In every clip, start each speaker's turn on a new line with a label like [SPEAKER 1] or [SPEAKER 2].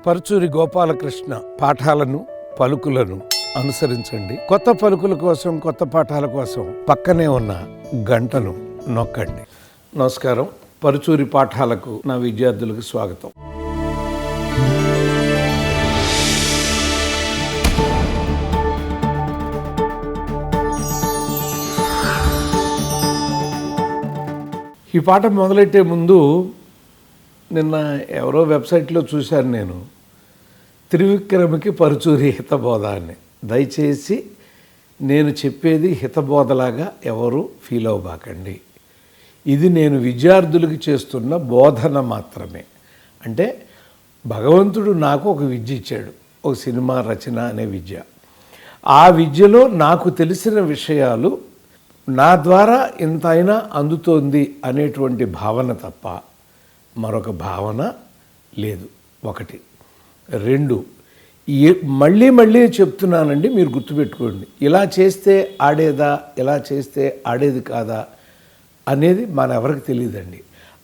[SPEAKER 1] పరుచూరి గోపాలకృష్ణ పాఠాలను పలుకులను అనుసరించండి. కొత్త పలుకుల కోసం, కొత్త పాఠాల కోసం పక్కనే ఉన్న గంటను నొక్కండి. నమస్కారం. పరుచూరి పాఠాలకు నా విద్యార్థులకు స్వాగతం. ఈ పాఠం మొదలెట్టే ముందు నిన్న ఎవరో వెబ్సైట్లో చూశాను నేను, త్రివిక్రమికి పరుచూరి హితబోధ అని. దయచేసి నేను చెప్పేది హితబోధలాగా ఎవరు ఫీల్ అవ్వబాకండి. ఇది నేను విద్యార్థులకు చేస్తున్న బోధన మాత్రమే. అంటే భగవంతుడు నాకు ఒక విద్య ఇచ్చాడు, ఒక సినిమా రచన అనే విద్య. ఆ విద్యలో నాకు తెలిసిన విషయాలు నా ద్వారా ఇంతైనా అందుతోంది అనేటువంటి భావన తప్ప మరొక భావన లేదు. ఒకటి. రెండు, మళ్ళీ మళ్ళీ చెప్తున్నానండి, మీరు గుర్తుపెట్టుకోండి. ఇలా చేస్తే ఆడేదా, ఇలా చేస్తే ఆడేది కాదా అనేది మనెవరికి తెలియదండి.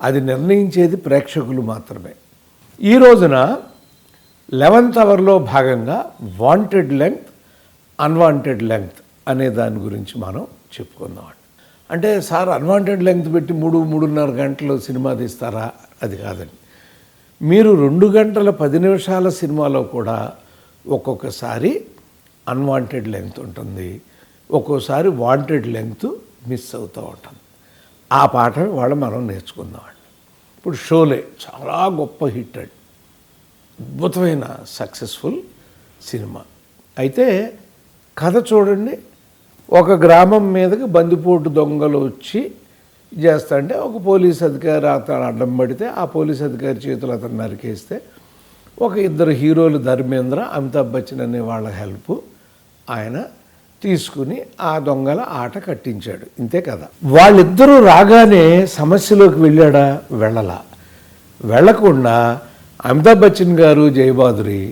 [SPEAKER 1] అది నిర్ణయించేది ప్రేక్షకులు మాత్రమే. ఈ రోజున 11th అవర్లో భాగంగా వాంటెడ్ లెంగ్త్, అన్వాంటెడ్ లెంగ్త్ అనే దాని గురించి మనం చెప్పుకుందామండి. అంటే సార్ అన్వాంటెడ్ లెంగ్త్ పెట్టి 3-3.5 గంటలు సినిమా తీస్తారా? అది కాదండి. మీరు 2 గంటల 10 నిమిషాల సినిమాలో కూడా ఒక్కొక్కసారి అన్వాంటెడ్ లెంగ్త్ ఉంటుంది, ఒక్కోసారి వాంటెడ్ లెంగ్త్ మిస్ అవుతూ ఉంటుంది. ఆ పాఠం ఇవాళ మనం నేర్చుకుందామండి. ఇప్పుడు షోలే చాలా గొప్ప హిట్ అండి, అద్భుతమైన సక్సెస్ఫుల్ సినిమా. అయితే కథ చూడండి. ఒక గ్రామం మీదకి బందిపోటు దొంగలు వచ్చి చేస్తాంటే ఒక పోలీస్ అధికారి అతను అడ్డం పడితే ఆ పోలీస్ అధికారి చేతులు అతను నరికేస్తే ఒక 2 హీరోలు ధర్మేంద్ర, అమితాబ్ బచ్చన్ అనే వాళ్ళ హెల్ప్ ఆయన తీసుకుని ఆ దొంగల ఆట కట్టించాడు. ఇంతే కదా. వాళ్ళిద్దరూ రాగానే సమస్యలోకి వెళ్ళాడా? వెళ్ళకుండా అమితాబ్ బచ్చన్ గారు జయబాదురి,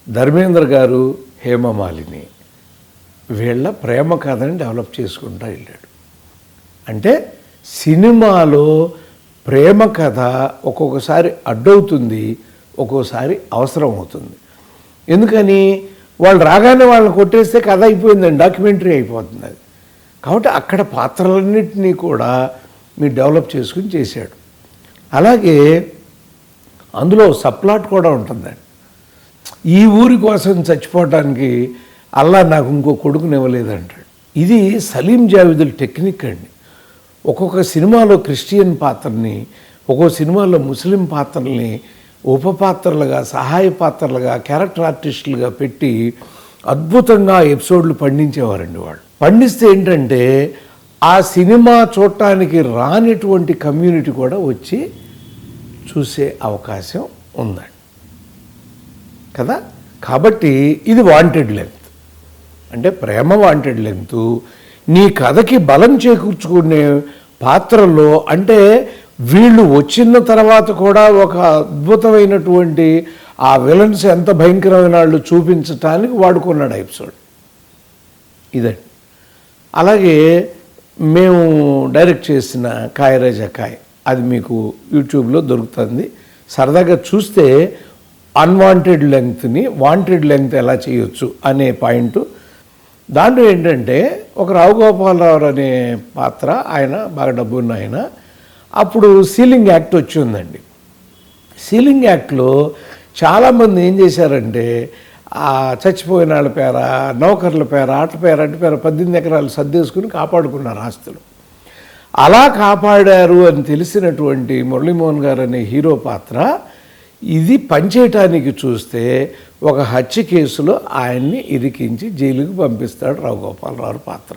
[SPEAKER 1] ధర్మేంద్ర గారు హేమమాలిని వీళ్ళ ప్రేమ కథని డెవలప్ చేసుకుంటూ వెళ్ళాడు. అంటే సినిమాలో ప్రేమ కథ ఒక్కొక్కసారి అడ్డవుతుంది, ఒక్కోసారి అవసరం అవుతుంది. ఎందుకని? వాళ్ళు రాగానే వాళ్ళని కొట్టేస్తే కథ అయిపోయిందండి, డాక్యుమెంటరీ అయిపోతుంది అది. కాబట్టి అక్కడ పాత్రలన్నింటినీ కూడా మీరు డెవలప్ చేసుకుని చేశాడు. అలాగే అందులో సబ్ప్లాట్ కూడా ఉంటుందండి. ఈ ఊరి కోసం చచ్చిపోవటానికి అల్లా నాకు ఇంకో కొడుకుని ఇవ్వలేదంటాడు. ఇది సలీం జావేదుల టెక్నిక్ అండి. ఒక్కొక్క సినిమాలో క్రిస్టియన్ పాత్రని, ఒక్కొక్క సినిమాలో ముస్లిం పాత్రల్ని ఉపపాత్రలుగా, సహాయ పాత్రలుగా, క్యారెక్టర్ ఆర్టిస్టులుగా పెట్టి అద్భుతంగా ఎపిసోడ్లు పండించేవారండి వాళ్ళు. పండిస్తే ఏంటంటే ఆ సినిమా చూడటానికి రానిటువంటి కమ్యూనిటీ కూడా వచ్చి చూసే అవకాశం ఉందండి కదా. కాబట్టి ఇది వాంటెడ్ లెంగ్త్, అంటే ప్రేమ వాంటెడ్ లెంగ్త్. నీ కథకి బలం చేకూర్చుకునే పాత్రలో, అంటే వీళ్ళు వచ్చిన తర్వాత కూడా ఒక అద్భుతమైనటువంటి ఆ విలన్స్ ఎంత భయంకరమైన వాళ్ళు చూపించటానికి వాడుకున్నాడు ఎపిసోడ్ ఇదండి. అలాగే మేము డైరెక్ట్ చేసిన కాయరాజా కాయ్, అది మీకు యూట్యూబ్లో దొరుకుతుంది. సరదాగా చూస్తే అన్వాంటెడ్ లెంగ్త్ని వాంటెడ్ లెంగ్త్ ఎలా చేయొచ్చు అనే పాయింట్. దాంట్లో ఏంటంటే ఒక రావు గోపాలరావు అనే పాత్ర, ఆయన బాగా డబ్బు ఉన్న ఆయన. అప్పుడు సీలింగ్ యాక్ట్ వచ్చి ఉందండి. సీలింగ్ యాక్ట్లో చాలామంది ఏం చేశారంటే ఆ చచ్చిపోయిన వాళ్ళ పేర, నౌకర్ల పేర, అట్ల పేర, అటు పేర 18 ఎకరాలు సర్దేసుకుని కాపాడుకున్నారు ఆస్తులు. అలా కాపాడారు అని తెలిసినటువంటి మురళీమోహన్ గారు అనే హీరో పాత్ర ఇది పనిచేయటానికి చూస్తే ఒక హత్య కేసులో ఆయన్ని ఇరికించి జైలుకి పంపిస్తాడు రావు గోపాలరావు పాత్ర.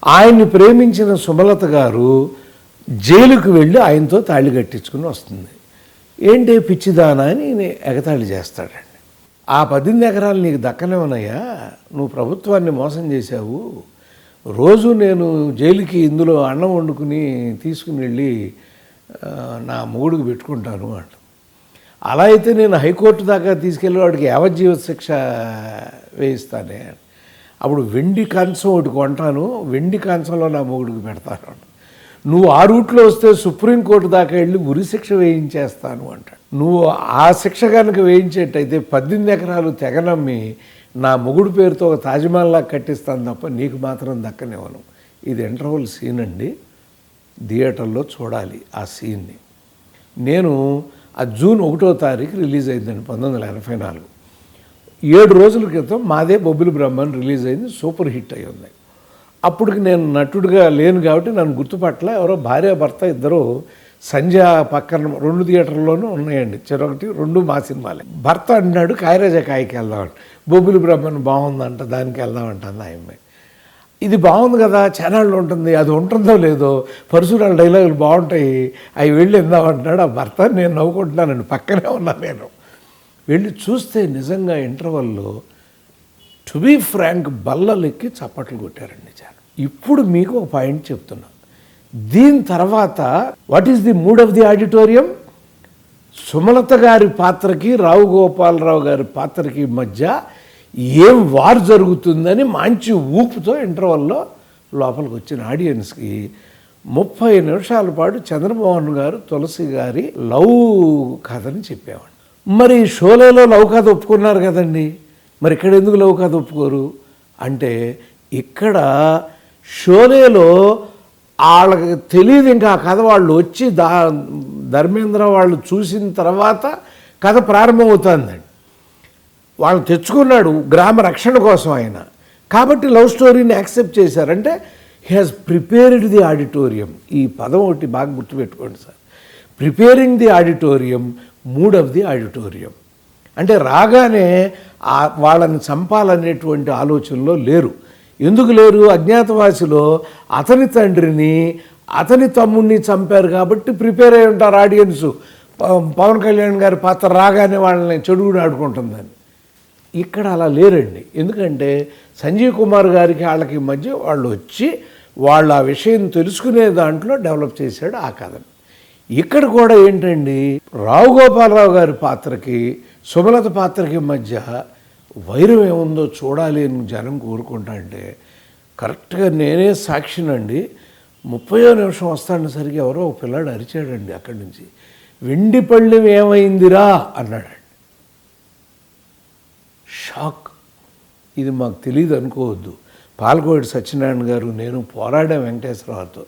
[SPEAKER 1] ఆయన్ని ప్రేమించిన సుమలత గారు జైలుకు వెళ్ళి ఆయనతో తాళి కట్టించుకుని వస్తుంది. ఏంటి పిచ్చిదానా అని ఎగతాళి చేస్తాడండి. ఆ 18 ఎకరాలు నీకు దక్కనేమనయ్యా, నువ్వు ప్రభుత్వాన్ని మోసం చేశావు. రోజు నేను జైలుకి ఇందులో అన్నం వండుకుని తీసుకుని వెళ్ళి నా మొగుడికి పెట్టుకుంటాను అంట. అలా అయితే నేను హైకోర్టు దాకా తీసుకెళ్ళి వాడికి యావజ్జీవ శిక్ష వేయిస్తానే. అప్పుడు వెండి కంచం ఒకటి కొంటాను, వెండి కంచంలో నా మొగుడికి పెడతాను. నువ్వు ఆ రూట్లో వస్తే సుప్రీంకోర్టు దాకా వెళ్ళి ఉరిశిక్ష వేయించేస్తాను అంటాడు. నువ్వు ఆ శిక్ష కనుక వేయించేటైతే 18 ఎకరాలు తెగనమ్మి నా మొగుడు పేరుతో ఒక తాజ్మహల్లా కట్టిస్తాను తప్ప నీకు మాత్రం దక్కనివ్వను. ఇది ఇంటర్వల్ సీన్ అండి. థియేటర్లో చూడాలి ఆ సీన్ని. నేను ఆ జూన్ 1వ తారీఖు రిలీజ్ అయిందండి 1984. 7 రోజుల క్రితం మాదే బొబ్బిలి బ్రహ్మన్ రిలీజ్ అయింది. సూపర్ హిట్ అయి ఉంది. అప్పటికి నేను నటుడిగా లేను కాబట్టి నన్ను గుర్తుపట్ల. ఎవరో భార్యాభర్త ఇద్దరు సంధ్య పక్కన 2 థియేటర్లోనూ ఉన్నాయండి. చెరొకటి 2 మా సినిమాలే. భర్త అన్నాడు కాయరాజా కాయకి వెళ్దామంట. బొబ్బిలి బ్రహ్మన్ బాగుందంట, దానికి వెళ్దామంట అన్న అమ్మాయి. ఇది బాగుంది కదా, ఛానల్లో ఉంటుంది, అది ఉంటుందో లేదో, పరశురాల డైలాగులు బాగుంటాయి, అవి వెళ్ళి వెళ్దామంటున్నాడు ఆ భర్త. నేను నవ్వుకుంటున్నానండి, పక్కనే ఉన్నాను. నేను వెళ్ళి చూస్తే నిజంగా ఇంటర్వల్లో టు బీ ఫ్రాంక్ బల్లలెక్కి చప్పట్లు కొట్టారండి జనం. ఇప్పుడు మీకు ఒక పాయింట్ చెప్తున్నా. దీని తర్వాత what is the mood of the auditorium? Sumalatha గారి పాత్రకి రావు గోపాలరావు గారి పాత్రకి మధ్య ఏం వార్ జరుగుతుందని మంచి ఊపుతో ఇంటర్వల్లో లోపలికి వచ్చిన ఆడియన్స్కి 30 నిమిషాల పాటు చంద్రమోహన్ గారు తులసి గారి లవ్ కథని చెప్పేవాడు. మరి షోలేలో లవ్ కథ ఒప్పుకున్నారు కదండి, మరి ఇక్కడ ఎందుకు లవ్ కథ ఒప్పుకోరు అంటే, ఇక్కడ షోలేలో వాళ్ళకి తెలియదు ఇంకా ఆ కథ. వాళ్ళు వచ్చి ధర్మేంద్ర వాళ్ళు చూసిన తర్వాత కథ ప్రారంభమవుతుందండి. వాళ్ళు తెచ్చుకున్నాడు గ్రామ రక్షణ కోసం ఆయన, కాబట్టి లవ్ స్టోరీని యాక్సెప్ట్ చేశారంటే he has prepared the auditorium. ఈ పదం ఒకటి బాగా గుర్తుపెట్టుకోండి sir. Preparing the auditorium, mood of the auditorium. అంటే రాగానే వాళ్ళని చంపాలనేటువంటి ఆలోచనలో లేరు. ఎందుకు లేరు? అజ్ఞాతవాసిలో అతని తండ్రిని అతని తమ్ముడిని చంపారు కాబట్టి ప్రిపేర్ అయి ఉంటారు ఆడియన్స్. పవన్ కళ్యాణ్ గారి పాత్ర రాగానే వాళ్ళని చెడుగుడు ఆడుకుంటుందని. ఇక్కడ అలా లేరండి. ఎందుకంటే సంజీవ్ కుమార్ గారికి వాళ్ళకి మధ్య వాళ్ళు వచ్చి వాళ్ళు ఆ విషయం తెలుసుకునే దాంట్లో డెవలప్ చేశాడు ఆ కథను. ఇక్కడ కూడా ఏంటండి, రావు గోపాలరావు గారి పాత్రకి సుమలత పాత్రకి మధ్య వైరం ఏముందో చూడాలి అని జనం కోరుకుంటా. అంటే కరెక్ట్గా నేనే సాక్షినండి. 30వ నిమిషం వస్తాను సరిగ్గా ఎవరో ఒక పిల్లాడు అరిచాడండి అక్కడి నుంచి, వెండి పళ్ళెం ఏమైందిరా అన్నాడు. షాక్. ఇది మాకు తెలియదు అనుకోవద్దు. పాల్కోటి సత్యనారాయణ గారు నేను పోరాడాం వెంకటేశ్వరరావుతో,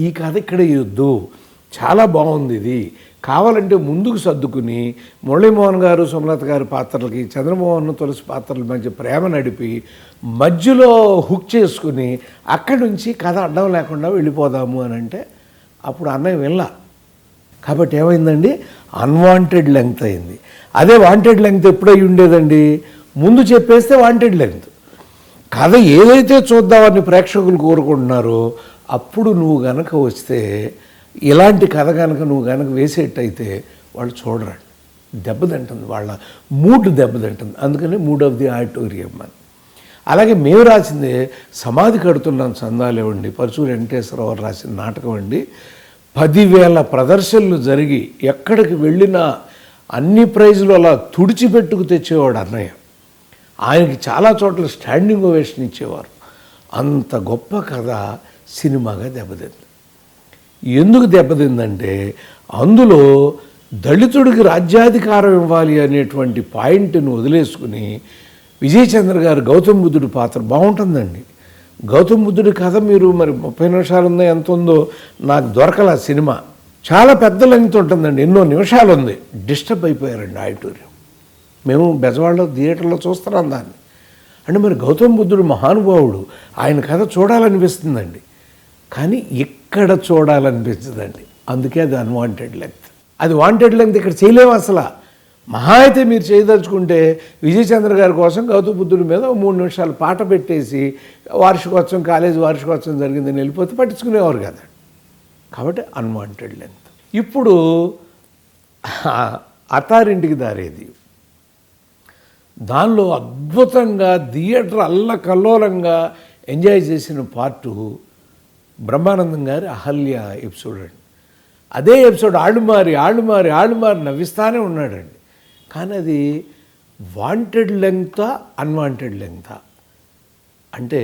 [SPEAKER 1] ఈ కథ ఇక్కడ ఇవ్వద్దు, చాలా బాగుంది, ఇది కావాలంటే ముందుకు సర్దుకుని మురళీమోహన్ గారు సుమలత గారి పాత్రలకి చంద్రమోహన్ తులసి పాత్రల మధ్య ప్రేమ నడిపి మధ్యలో హుక్ చేసుకుని అక్కడి నుంచి కథ అడ్డం లేకుండా వెళ్ళిపోదాము అని అంటే అప్పుడు అన్నయ్య వెళ్ళా. కాబట్టి ఏమైందండి, అన్వాంటెడ్ లెంగ్త్ అయింది. అదే వాంటెడ్ లెంగ్త్ ఎప్పుడై ఉండేదండి, ముందు చెప్పేస్తే వాంటెడ్ లెంగ్త్. కథ ఏదైతే చూద్దామని ప్రేక్షకులు కోరుకుంటున్నారో అప్పుడు నువ్వు గనక వస్తే, ఇలాంటి కథ కనుక నువ్వు కనుక వేసేటైతే వాళ్ళు చూడరండి, దెబ్బతింటుంది, వాళ్ళ మూడ్ దెబ్బతింటుంది. అందుకని మూడ్ ఆఫ్ ది ఆడిటోరియం అని. అలాగే మేము రాసింది సమాధి కడుతున్నాం చందాలు ఇవ్వండి, పరశురాల వెంకటేశ్వరరావు రాసిన నాటకం అండి. 10,000 ప్రదర్శనలు జరిగి ఎక్కడికి వెళ్ళినా అన్ని ప్రైజులు అలా తుడిచిపెట్టుకు తెచ్చేవాడు అన్నయ్య. ఆయనకి చాలా చోట్ల స్టాండింగ్ ఓవేషన్ ఇచ్చేవారు. అంత గొప్ప కథ సినిమాగా దెబ్బతింది. ఎందుకు దెబ్బతిందంటే అందులో దళితుడికి రాజ్యాధికారం ఇవ్వాలి అనేటువంటి పాయింట్ని వదిలేసుకుని విజయచంద్ర గారు గౌతమ్ బుద్ధుడి పాత్ర బాగుంటుందండి. గౌతమ్ బుద్ధుడి కథ మీరు మరి 30 నిమిషాలు ఉందో ఎంత ఉందో నాకు దొరకల. సినిమా చాలా పెద్ద లెంగ్త్ ఉంటుందండి, ఎన్నో నిమిషాలు ఉంది. డిస్టర్బ్ అయిపోయారండి ఆడిటోరియం. మేము బెజవాడలో థియేటర్లో చూస్తున్నాం దాన్ని. అంటే మరి గౌతమ్ బుద్ధుడు మహానుభావుడు, ఆయన కథ చూడాలనిపిస్తుందండి, కానీ ఇక్కడ చూడాలనిపించదండి. అందుకే అది అన్వాంటెడ్ లెంగ్త్. అది వాంటెడ్ లెంగ్త్ ఇక్కడ చేయలేము అసలు. మహా అయితే మీరు చేయదలుచుకుంటే విజయచంద్ర గారి కోసం గౌతమ బుద్ధుడి మీద 3 నిమిషాలు పాట పెట్టేసి వార్షికోత్సవం, కాలేజీ వార్షికోత్సవం జరిగిందని వెళ్ళిపోతే పట్టించుకునేవారు కదా. కాబట్టి అన్వాంటెడ్ లెంగ్త్. ఇప్పుడు అత్తారింటికి దారేది, దానిలో అద్భుతంగా థియేటర్ అల్లకల్లోలంగా ఎంజాయ్ చేసిన పార్టు బ్రహ్మానందం గారి అహల్య ఎపిసోడ్ అండి. అదే ఎపిసోడ్ ఆళ్ళుమారి నవ్విస్తానే ఉన్నాడండి. కానీ అది వాంటెడ్ లెంగ్తా అన్వాంటెడ్ లెంగ్తా అంటే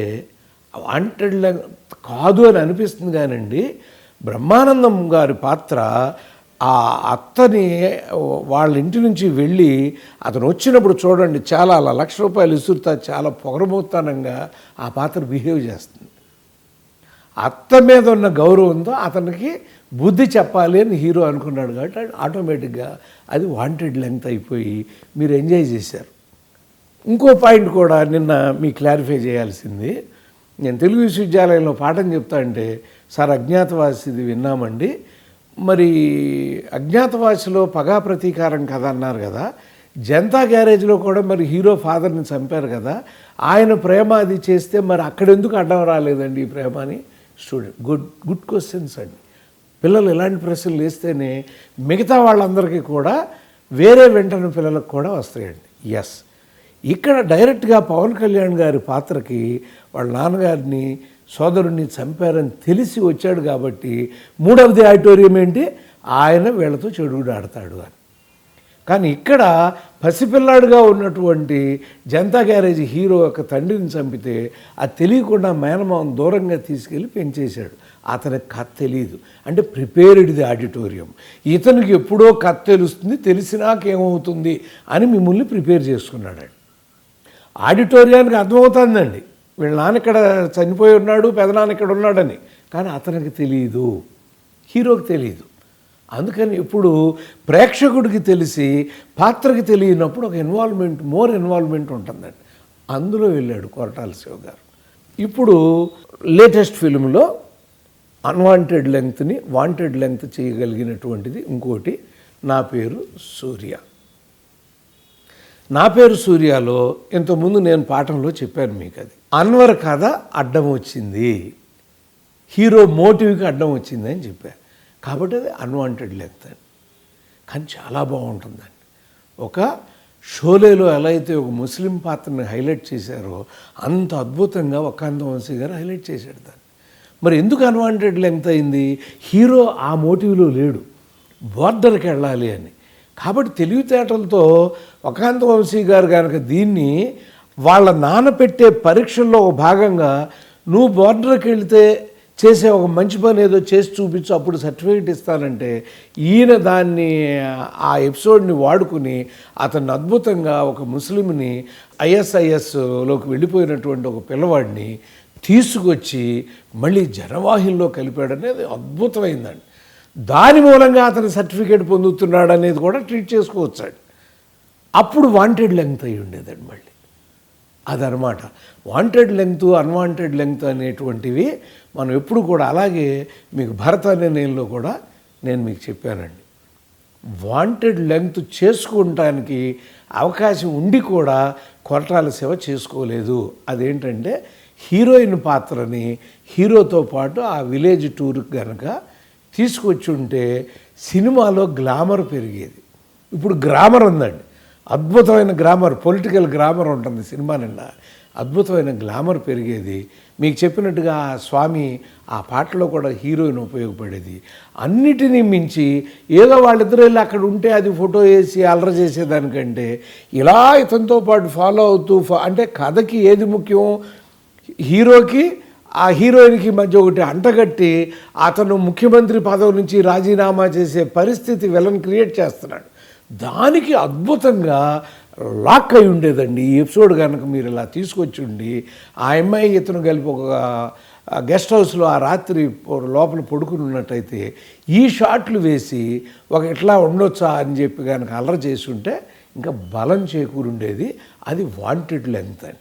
[SPEAKER 1] వాంటెడ్ లెంగ్త్ కాదు అని అనిపిస్తుంది కానండి, బ్రహ్మానందం గారి పాత్ర ఆ అత్తని వాళ్ళ ఇంటి నుంచి వెళ్ళి అతను వచ్చినప్పుడు చూడండి, చాలా అలా ₹1,00,000 ఇసురుతా చాలా పొగరబోతానంగా ఆ పాత్ర బిహేవ్ చేస్తుంది. అత్త మీద ఉన్న గౌరవంతో అతనికి బుద్ధి చెప్పాలి అని హీరో అనుకున్నాడు కాబట్టి ఆటోమేటిక్గా అది వాంటెడ్ లెంగ్త్ అయిపోయి మీరు ఎంజాయ్ చేశారు. ఇంకో పాయింట్ కూడా నిన్న మీకు క్లారిఫై చేయాల్సింది, నేను తెలుగు విశ్వవిద్యాలయంలో పాఠం చెప్తా అంటే, సార్ అజ్ఞాతవాసిది విన్నామండి, మరి అజ్ఞాతవాసిలో పగా ప్రతీకారం కదా అన్నారు కదా, జనతా గ్యారేజ్లో కూడా మరి హీరో ఫాదర్ని చంపారు కదా, ఆయన ప్రేమ అది చేస్తే మరి అక్కడెందుకు అడ్డం రాలేదండి ఈ ప్రేమ అని స్టూడెంట్. గుడ్ క్వశ్చన్స్ అండి. పిల్లలు ఇలాంటి ప్రశ్నలు వేస్తేనే మిగతా వాళ్ళందరికీ కూడా వేరే వెంటనే పిల్లలకు కూడా వస్తాయండి. ఎస్, ఇక్కడ డైరెక్ట్గా పవన్ కళ్యాణ్ గారి పాత్రకి వాళ్ళ నాన్నగారిని సోదరుడిని చంపారని తెలిసి వచ్చాడు కాబట్టి మూడవది ఆడిటోరియం ఏంటి, ఆయన వీళ్ళతో చెడుగుడు ఆడతాడు అని. కానీ ఇక్కడ పసిపిల్లాడుగా ఉన్నటువంటి జనతా గ్యారేజ్ హీరో యొక్క తండ్రిని చంపితే అది తెలియకుండా మేనమావను దూరంగా తీసుకెళ్ళి పెంచేశాడు. అతనికి కథ తెలియదు, అంటే ప్రిపేర్డ్ది ఆడిటోరియం. ఇతనికి ఎప్పుడో కథ తెలుస్తుంది, తెలిసినాకేమవుతుంది అని మిమ్మల్ని ప్రిపేర్ చేసుకున్నాడు. ఆడిటోరియానికి అర్థమవుతుందండి వీళ్ళ నాన్న ఇక్కడ చనిపోయి ఉన్నాడు, పెదనాన్న ఇక్కడ ఉన్నాడని, కానీ అతనికి తెలియదు, హీరోకి తెలియదు. అందుకని ఇప్పుడు ప్రేక్షకుడికి తెలిసి పాత్రకి తెలియనప్పుడు ఒక మోర్ ఇన్వాల్వ్మెంట్ ఉంటుందండి. అందులో వెళ్ళాడు కొరటాల శివ గారు. ఇప్పుడు లేటెస్ట్ ఫిల్మ్లో అన్వాంటెడ్ లెంగ్త్ని వాంటెడ్ లెంగ్త్ చేయగలిగినటువంటిది ఇంకోటి నా పేరు సూర్య. నా పేరు సూర్యలో ఇంతకుముందు నేను పాఠంలో చెప్పాను మీకు, అది అన్వర్ కథ అడ్డం వచ్చింది, హీరో మోటివ్కి అడ్డం వచ్చింది అని చెప్పాను. కాబట్టి అది అన్వాంటెడ్ లెంగ్త్ అని. కానీ చాలా బాగుంటుందండి. ఒక షోలేలో ఎలా అయితే ఒక ముస్లిం పాత్రని హైలైట్ చేశారో అంత అద్భుతంగా వకాంత వంశీ గారు హైలైట్ చేశాడు దాన్ని. మరి ఎందుకు అన్వాంటెడ్ లెంగ్త్ అయింది? హీరో ఆ మోటివ్లో లేడు, బోర్డర్కి వెళ్ళాలి అని. కాబట్టి తెలివితేటలతో వకాంత వంశీ గారు కనుక దీన్ని వాళ్ళ నాన్న పెట్టే పరీక్షల్లో ఒక భాగంగా నువ్వు బోర్డర్కి వెళితే చేసే ఒక మంచి పని ఏదో చేసి చూపించు అప్పుడు సర్టిఫికేట్ ఇస్తానంటే, ఈయన దాన్ని ఆ ఎపిసోడ్ని వాడుకుని అతన్ని అద్భుతంగా ఒక ముస్లింని ISISలోకి వెళ్ళిపోయినటువంటి ఒక పిల్లవాడిని తీసుకొచ్చి మళ్ళీ జనవాహినిలో కలిపాడనేది అద్భుతమైందండి. దాని మూలంగా అతను సర్టిఫికేట్ పొందుతున్నాడు అనేది కూడా ట్రీట్ చేసుకోవచ్చాడు. అప్పుడు వాంటెడ్ లెంగ్త్ అయి ఉండేదండి. మళ్ళీ అదనమాట వాంటెడ్ లెంగ్త్ అన్వాంటెడ్ లెంగ్త్ అనేటువంటివి మనం ఎప్పుడు కూడా, అలాగే మీకు భరత్ అనే నేలలో కూడా నేను మీకు చెప్పానండి, వాంటెడ్ లెంగ్త్ చేసుకుంటానికి అవకాశం ఉండి కూడా కొరటాల శివ చేసుకోలేదు. అదేంటంటే హీరోయిన్ పాత్రని హీరోతో పాటు ఆ విలేజ్ టూర్కి కనుక తీసుకొచ్చి ఉంటే సినిమాలో గ్లామర్ పెరిగేది. ఇప్పుడు గ్రామర్ ఉందండి, అద్భుతమైన గ్రామర్, పొలిటికల్ గ్రామర్ ఉంటుంది సినిమా నిండా, అద్భుతమైన గ్లామర్ పెరిగేది. మీకు చెప్పినట్టుగా స్వామి ఆ పాటలో కూడా హీరోయిన్ ఉపయోగపడేది. అన్నిటినీ మించి ఏదో వాళ్ళిద్దరూ వెళ్ళి అక్కడ ఉంటే అది ఫోటో వేసి అల్లరి చేసేదానికంటే ఇలా ఇతనితో పాటు ఫాలో అవుతూ అంటే కథకి ఏది ముఖ్యం, హీరోకి ఆ హీరోయిన్కి మధ్య ఒకటి అంటగట్టి అతను ముఖ్యమంత్రి పదవి నుంచి రాజీనామా చేసే పరిస్థితి విలన్ క్రియేట్ చేస్తున్నాడు. దానికి అద్భుతంగా లాక్ అయి ఉండేదండి ఈ ఎపిసోడ్. కనుక మీరు ఇలా తీసుకొచ్చి ఉండి ఆ అమ్మాయి ఇతను కలిపి ఒక గెస్ట్ హౌస్లో ఆ రాత్రి లోపల పడుకుని ఉన్నట్టయితే ఈ షాట్లు వేసి ఒక ఇట్లా ఉండొచ్చా అని చెప్పి కనుక అల్లరి చేసి ఉంటే ఇంకా బలం చేకూరుండేది. అది వాంటెడ్ లెంగ్త్ అని.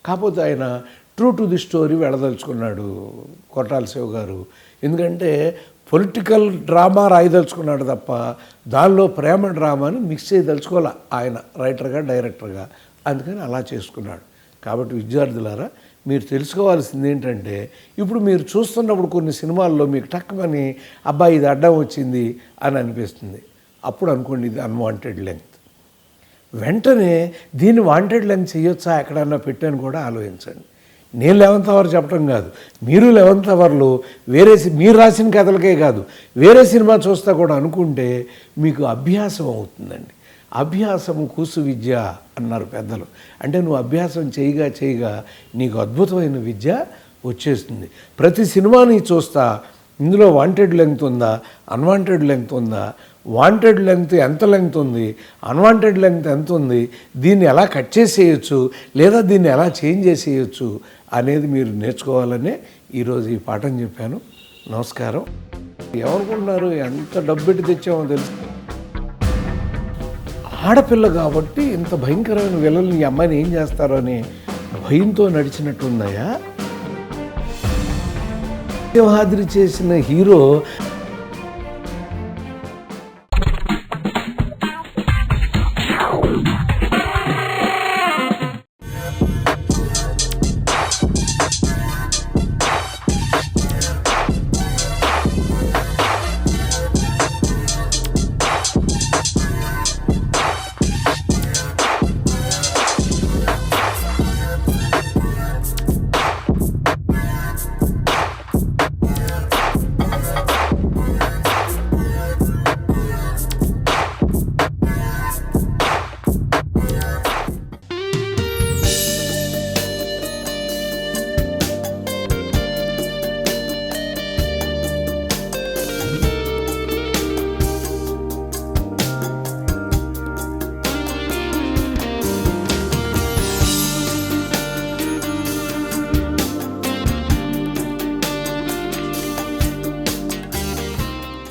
[SPEAKER 1] కాకపోతే ఆయన ట్రూ టు ది స్టోరీ వెళ్ళదలుచుకున్నాడు కొరటాల శివ గారు. ఎందుకంటే పొలిటికల్ డ్రామా రాయదలుచుకున్నాడు తప్ప దానిలో ప్రేమ డ్రామాని మిక్స్ చేయదలుచుకోవాలి ఆయన రైటర్గా డైరెక్టర్గా. అందుకని అలా చేసుకున్నాడు. కాబట్టి విద్యార్థులారా మీరు తెలుసుకోవాల్సింది ఏంటంటే, ఇప్పుడు మీరు చూస్తున్నప్పుడు కొన్ని సినిమాల్లో మీకు టక్కుమని అబ్బాయి ఇది అడ్డం వచ్చింది అని అనిపిస్తుంది. అప్పుడు అనుకోండి ఇది అన్వాంటెడ్ లెంగ్త్. వెంటనే దీన్ని వాంటెడ్ లెంగ్త్ చేయొచ్చా ఎక్కడన్నా పెట్టని కూడా ఆలోచించండి. నేను 11th అవర్ చెప్పడం కాదు, మీరు 11th అవర్లో వేరే మీరు రాసిన కథలకే కాదు వేరే సినిమా చూస్తా కూడా అనుకుంటే మీకు అభ్యాసం అవుతుందండి. అభ్యాసము కూసు విద్య అన్నారు పెద్దలు. అంటే నువ్వు అభ్యాసం చేయగా నీకు అద్భుతమైన విద్య వచ్చేస్తుంది. ప్రతి సినిమాని చూస్తా ఇందులో వాంటెడ్ లెంగ్త్ ఉందా, అన్వాంటెడ్ లెంగ్త్ ఉందా, వాంటెడ్ లెంగ్త్ ఎంత లెంగ్త్ ఉంది, అన్వాంటెడ్ లెంగ్త్ ఎంత ఉంది, దీన్ని ఎలా కట్ చేసేయచ్చు లేదా దీన్ని ఎలా చేంజ్ చేసేయచ్చు అనేది మీరు నేర్చుకోవాలనే ఈరోజు ఈ పాఠం చెప్పాను. నమస్కారం. ఎవరుకున్నారు ఎంత డబ్బు పెట్టి తెచ్చామో తెలుసు. ఆడపిల్ల కాబట్టి ఇంత భయంకరమైన విలలు ఈ అమ్మాయిని ఏం చేస్తారో అని భయంతో నడిచినట్టుందయ్యా. సింహాద్రి చేసిన హీరో